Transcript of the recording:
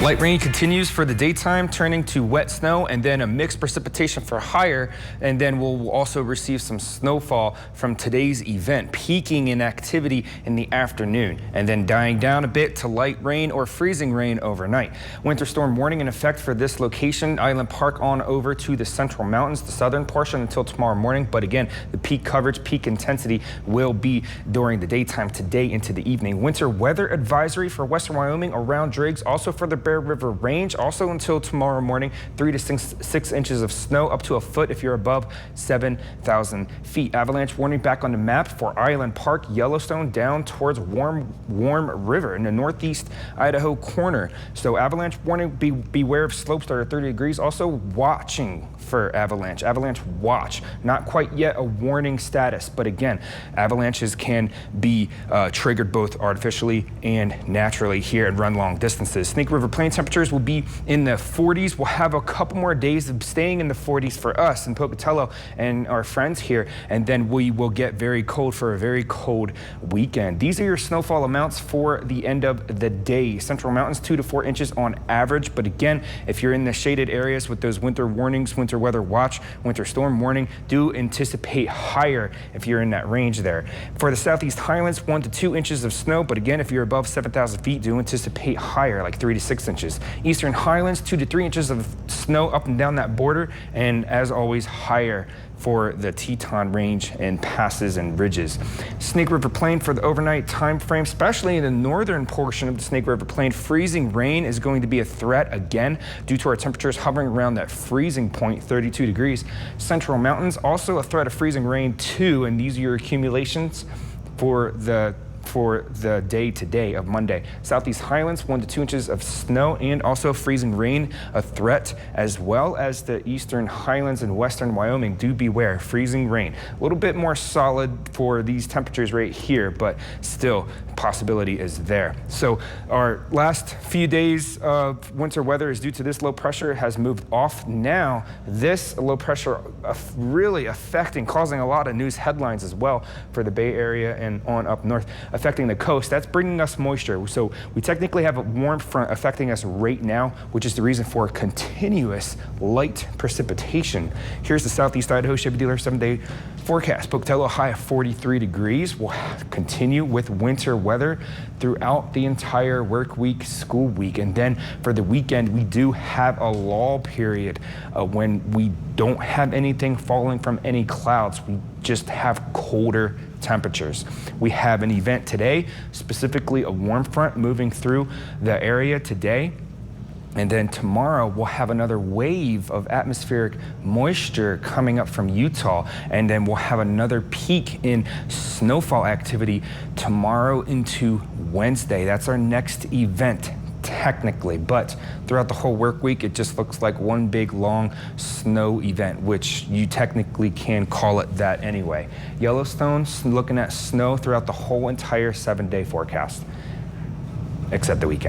Light rain continues for the daytime, turning to wet snow and then a mixed precipitation for higher. And then we'll also receive some snowfall from today's event, peaking in activity in the afternoon and then dying down a bit to light rain or freezing rain overnight. Winter storm warning in effect for this location, Island Park on over to the central mountains, the southern portion until tomorrow morning. But again, the peak coverage, peak intensity will be during the daytime today into the evening. Winter weather advisory for western Wyoming around Driggs, also for the Bear River Range, also until tomorrow morning. 3 to 6 inches of snow, up to a foot if you're above 7,000 feet. Avalanche warning back on the map for Island Park, Yellowstone, down towards Warm River in the northeast Idaho corner. So avalanche warning, beware of slopes that are 30 degrees. Also watching for avalanche watch. Not quite yet a warning status, but again, avalanches can be triggered both artificially and naturally here and run long distances. Snake River Plain temperatures will be in the 40s. We'll have a couple more days of staying in the 40s for us in Pocatello and our friends here, and then we will get very cold for a very cold weekend. These are your snowfall amounts for the end of the day. Central Mountains 2 to 4 inches on average, but again, if you're in the shaded areas with those winter warnings, winter weather watch, winter storm warning, do anticipate higher if you're in that range there. For the Southeast Highlands, 1 to 2 inches of snow, but again, if you're above 7,000 feet, do anticipate higher, like 3 to 6 inches. Eastern Highlands, 2 to 3 inches of snow up and down that border, and as always, higher for the Teton Range and passes and ridges. Snake River Plain for the overnight time frame, especially in the northern portion of the Snake River Plain, freezing rain is going to be a threat again due to our temperatures hovering around that freezing point, 32 degrees. Central Mountains, also a threat of freezing rain too, and these are your accumulations for the day today of Monday. Southeast Highlands, 1 to 2 inches of snow and also freezing rain, a threat, as well as the Eastern Highlands and Western Wyoming. Do beware, freezing rain. A little bit more solid for these temperatures right here, but still possibility is there. So our last few days of winter weather is due to this low pressure has moved off now. This low pressure really affecting, causing a lot of news headlines as well for the Bay Area and on up north, affecting the coast. That's bringing us moisture. So we technically have a warm front affecting us right now, which is the reason for continuous light precipitation. Here's the Southeast Idaho Chevy dealer 7-day forecast. Pocatello high of 43 degrees. We'll continue with winter weather throughout the entire work week, school week. And then for the weekend, we do have a lull period when we don't have anything falling from any clouds. We just have colder temperatures. We have an event today, specifically a warm front moving through the area today. And then tomorrow we'll have another wave of atmospheric moisture coming up from Utah. And then we'll have another peak in snowfall activity tomorrow into Wednesday. That's our next event technically, but throughout the whole work week, it just looks like one big long snow event, which you technically can call it that anyway. Yellowstone's looking at snow throughout the whole entire 7-day forecast, except the weekend.